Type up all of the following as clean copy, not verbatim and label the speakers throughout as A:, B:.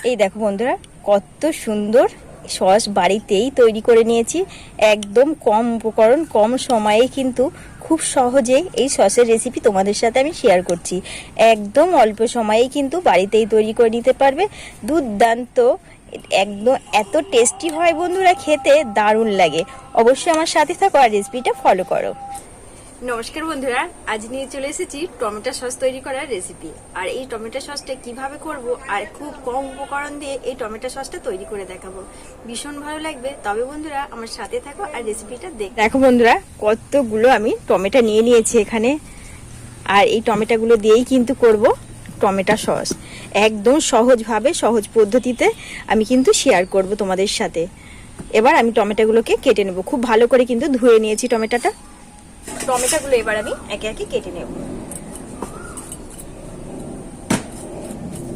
A: এই দেখো বন্ধুরা, কত সুন্দর সস বাড়িতেই তৈরি করে নিয়েছি। একদম কম উপকরণ, কম সময়ে কিন্তু খুব সহজেই এই সসের রেসিপি তোমাদের সাথে আমি শেয়ার করছি। একদম অল্প সময়েই কিন্তু বাড়িতেই তৈরি করে নিতে পারবে। দুর্দান্ত, একদম এত টেস্টি হয় বন্ধুরা, খেতে দারুণ লাগে। অবশ্যই আমার সাথে থাকো আর রেসিপিটা ফলো করো। নমস্কার বন্ধুরা, আজ নিয়ে চলে এসেছি টমেটো সস তৈরি করার রেসিপি। আর এই টমেটো সসটা কিভাবে করব আর খুব কম উপকরণ দিয়ে এই টমেটো সসটা তৈরি করে দেখাবো। ভীষণ ভালো লাগবে, তবে বন্ধুরা আমার সাথে থাকো আর রেসিপিটা দেখো। বন্ধুরা, কতগুলো আমি টমেটো নিয়ে নিয়েছি এখানে, আর এই টমেটোগুলো দিয়েই কিন্তু করব টমেটো সস। একদম সহজভাবে, সহজ পদ্ধতিতে আমি কিন্তু শেয়ার করব তোমাদের সাথে। এবার আমি টমেটোগুলোকে কেটে নেব। খুব ভালো করে কিন্তু ধুয়ে নিয়েছি টমেটোগুলো এবার আমি একে একে কেটে নেব।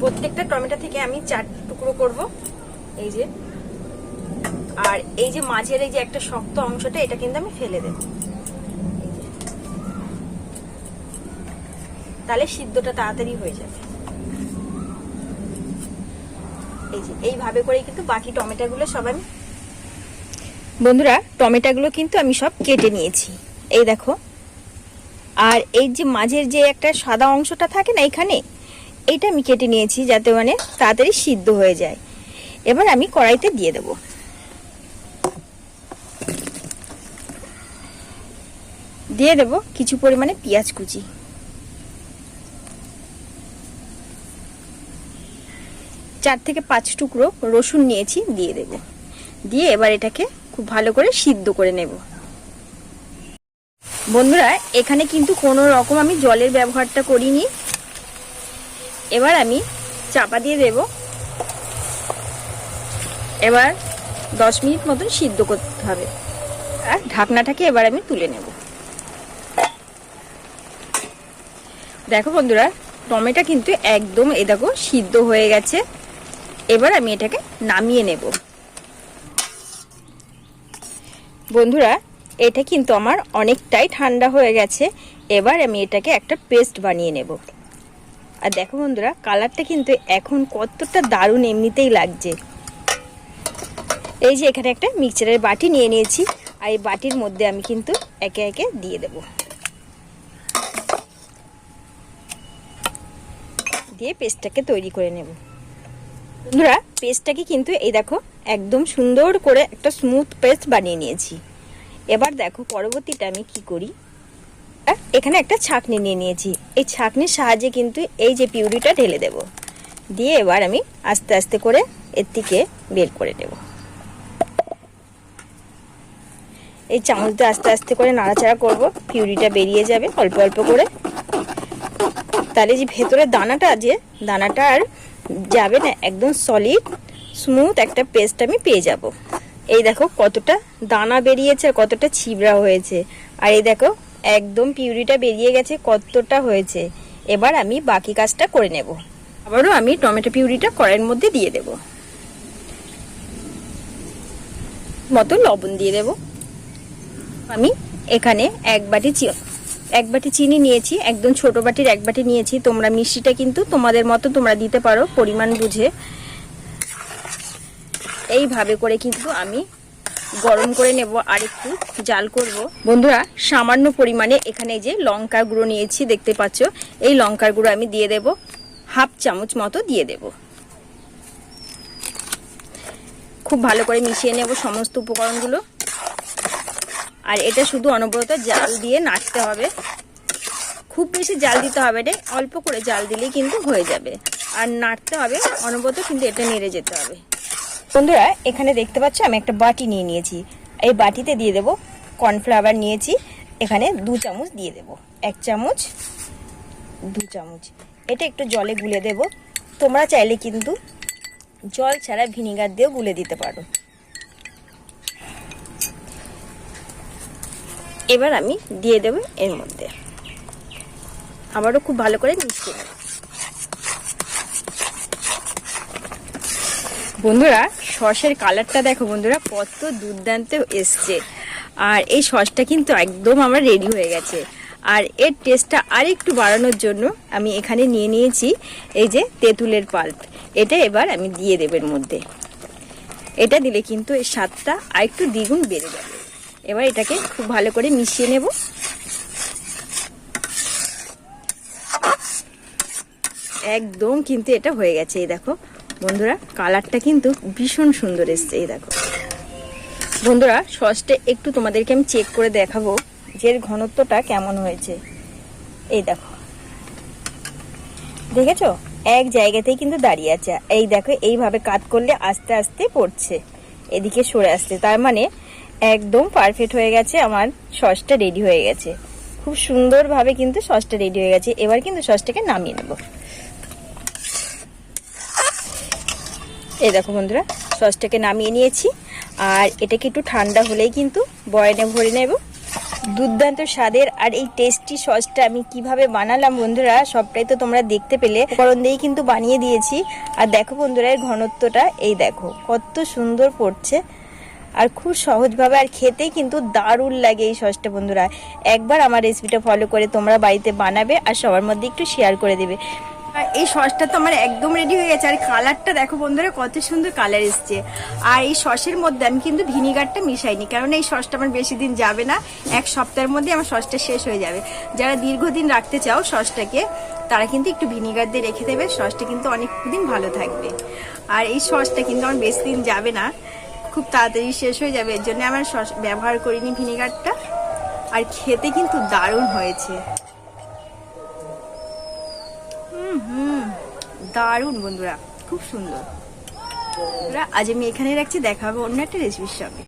A: প্রত্যেকটা টমেটো থেকে আমি 4 টুকরো করব, এই যে। আর এই যে মাঝের এই যে একটা শক্ত অংশটা, এটা কিন্তু আমি ফেলে দেব, তাহলে সিদ্ধটা তাড়াতাড়ি হয়ে যাবে। এই যে এইভাবে করে কিন্তু বাকি টমেটোগুলো সব আমি, বন্ধুরা টমেটোগুলো কিন্তু আমি সব কেটে নিয়েছি, এই দেখো। আর এই যে মাঝের যে একটা সাদা অংশটা থাকে না এখানে, এইটা আমি কেটে নিয়েছি যাতে মানে তাড়াতাড়ি সিদ্ধ হয়ে যায়। এবার আমি কড়াইতে দিয়ে দেব। দিয়ে দেব কিছু পরিমাণে পেঁয়াজ কুচি, 4 থেকে 5 টুকরো রসুন নিয়েছি, দিয়ে দেব। দিয়ে এবার এটাকে খুব ভালো করে সিদ্ধ করে নেব। বন্ধুরা, এখানে কিন্তু কোনো রকম আমি জলের ব্যবহারটা করিনি। এবার আমি চাপা দিয়ে দেব। এবার 10 মিনিট মতন সিদ্ধ করতে হবে, আর ঢাকনাটাকে এবার আমি তুলে নেব। দেখো বন্ধুরা, টমেটো কিন্তু একদম এই দেখো সিদ্ধ হয়ে গেছে। এবার আমি এটাকে নামিয়ে নেব। বন্ধুরা, এটা কিন্তু আমার অনেকটাই ঠান্ডা হয়ে গেছে। এবার আমি এটাকে একটা পেস্ট বানিয়ে নেব। আর দেখো বন্ধুরা, কালারটা কিন্তু এখন কতটা দারুণ এমনিতেই লাগছে। এই যে এখানে একটা মিক্সচারের বাটি নিয়ে নিয়েছি, আর এই বাটির মধ্যে আমি কিন্তু একে একে দিয়ে দেব। দিয়ে পেস্টটাকে তৈরি করে নেব। বন্ধুরা, পেস্টটাকে কিন্তু এই দেখো একদম সুন্দর করে একটা স্মুথ পেস্ট বানিয়ে নিয়েছি। এবার দেখো পরবর্তীটা আমি কি করি, এখানে একটা ছাঁকনি নিয়ে নিয়েছি। এই ছাঁকনির সাহায্যে কিন্তু এই যে পিউরিটা ঢেলে দেব। দিয়ে এবার আমি আস্তে আস্তে করে এর থেকে বের করে নেব। এই চামচ দিয়ে আস্তে আস্তে করে নাড়াচাড়া করব, পিউরিটা বেরিয়ে যাবে অল্প অল্প করে। তাহলে যে ভেতরে দানাটা আর যাবে না, একদম সলিড স্মুথ একটা পেস্ট আমি পেয়ে যাব। এই দেখো কতটা দানা বেরিয়েছে আর কতটা ছিবড়া হয়েছে। আর এই দেখো একদম পিউরিটা বেরিয়ে গেছে, কতটা হয়েছে। এবার আমি বাকি কাজটা করে নেব। আবারও আমি টমেটো পিউরিটা কড়াইয়ের মধ্যে দিয়ে দেব। মতো লবণ দিয়ে দেব। আমি এখানে এক বাটি চিনি নিয়েছি, একদম ছোট বাটির 1 বাটি নিয়েছি। তোমরা মিষ্টিটা কিন্তু তোমাদের মতো তোমরা দিতে পারো পরিমাণ বুঝে। এইভাবে করে কিন্তু আমি গরম করে নেব আর একটু জাল করব। বন্ধুরা, সামান্য পরিমাণে এখানে যে লঙ্কার গুঁড়ো নিয়েছি দেখতে পাচ্ছ, এই লঙ্কার গুঁড়ো আমি দিয়ে দেব, 1/2 চামচ মতো দিয়ে দেব। খুব ভালো করে মিশিয়ে নেব সমস্ত উপকরণগুলো। আর এটা শুধু অনবরত জাল দিয়ে নাড়তে হবে, খুব বেশি জাল দিতে হবে না, অল্প করে জাল দিলেই কিন্তু হয়ে যাবে। আর নাড়তে হবে অনবরত, কিন্তু এটা নেড়ে যেতে হবে। বন্ধুরা, এখানে দেখতে পাচ্ছ আমি একটা বাটি নিয়ে নিয়েছি। এই বাটিতে দিয়ে দেব কর্নফ্লাওয়ার নিয়েছি, এখানে 2 চামচ দিয়ে দেব। 1 চামচ, 2 চামচ। এটা একটু জলে গুলে দেব। তোমরা চাইলে কিন্তু জল ছাড়া ভিনিগার দিয়েও গুলে দিতে পারো। এবার আমি দিয়ে দেব এর মধ্যে, আবারও খুব ভালো করে মিশিয়ে নেব। বন্ধুরা, সসের কালারটা দেখো বন্ধুরা, কত দুর্দান্ত এসছে। আর এই সসটা কিন্তু একদম আমার রেডি হয়ে গেছে। আর এর টেস্টটা আরেকটু বাড়ানোর জন্য আমি এখানে নিয়ে নিয়েছি এই যে তেঁতুলের পাল্প। এটা এবার আমি দিয়ে দেব এর মধ্যে। এটা দিলে কিন্তু এর স্বাদটা আর একটু দ্বিগুণ বেড়ে যাবে। এবার এটাকে খুব ভালো করে মিশিয়ে নেব। একদম কিন্তু এটা হয়ে গেছে। এই দেখো বন্ধুরা, কালারটা কিন্তু ভীষণ সুন্দর এসছে। এই দেখো বন্ধুরা, সসটা একটু তোমাদেরকে আমি চেক করে দেখাবো যে এর ঘনত্বটা কেমন হয়েছে। এই দেখো, দেখেছো এক জায়গাতেই কিন্তু দাঁড়িয়ে আছে। এই দেখো এইভাবে কাট করলে আস্তে আস্তে পড়ছে, এদিকে সরে আসছে, তার মানে একদম পারফেক্ট হয়ে গেছে। আমার সসটা রেডি হয়ে গেছে, খুব সুন্দরভাবে কিন্তু সসটা রেডি হয়ে গেছে। এবার কিন্তু সসটাকে নামিয়ে নেব। এই দেখো বন্ধুরা, সসটাকে নামিয়ে নিয়েছি, আর এটাকে একটু ঠান্ডা হলেই কিন্তু বয়ামে ভরে নেব। দুর্দান্ত স্বাদের আর এই টেস্টি সসটা আমি কিভাবে বানালাম বন্ধুরা, সবটাই তো তোমরা দেখতে পেলে। উপকরণ দিয়েই কিন্তু বানিয়ে দিয়েছি। আর দেখো বন্ধুরা, এর ঘনত্বটা এই দেখো কত সুন্দর পড়ছে, আর খুব সহজভাবে, আর খেতেই কিন্তু দারুণ লাগে এই সসটা। বন্ধুরা একবার আমার রেসিপিটা ফলো করে তোমরা বাড়িতে বানাবে আর সবার মধ্যে একটু শেয়ার করে দেবে। আর এই সসটা তো আমার একদম রেডি হয়ে গেছে। আর কালারটা দেখো বন্ধুরা, কত সুন্দর কালার এসছে। আর এই সসের মধ্যে আমি কিন্তু ভিনিগারটা মিশাইনি, কারণ এই সসটা আমার বেশি দিন যাবে না, এক সপ্তাহের মধ্যে আমার সসটা শেষ হয়ে যাবে। যারা দীর্ঘদিন রাখতে চাও সসটাকে, তারা কিন্তু একটু ভিনিগার দিয়ে রেখে দেবে, সসটা কিন্তু অনেক দিন ভালো থাকবে। আর এই সসটা কিন্তু আমার বেশি দিন যাবে না, খুব তাড়াতাড়ি শেষ হয়ে যাবে, এর জন্য আমার সস ব্যবহার করিনি ভিনিগারটা। আর খেতে কিন্তু দারুণ হয়েছে। দারুণ বন্ধুরা, খুব সুন্দর। আজ আমি এখানে রাখছি, দেখা হবে অন্য একটা রেসিপির সঙ্গে।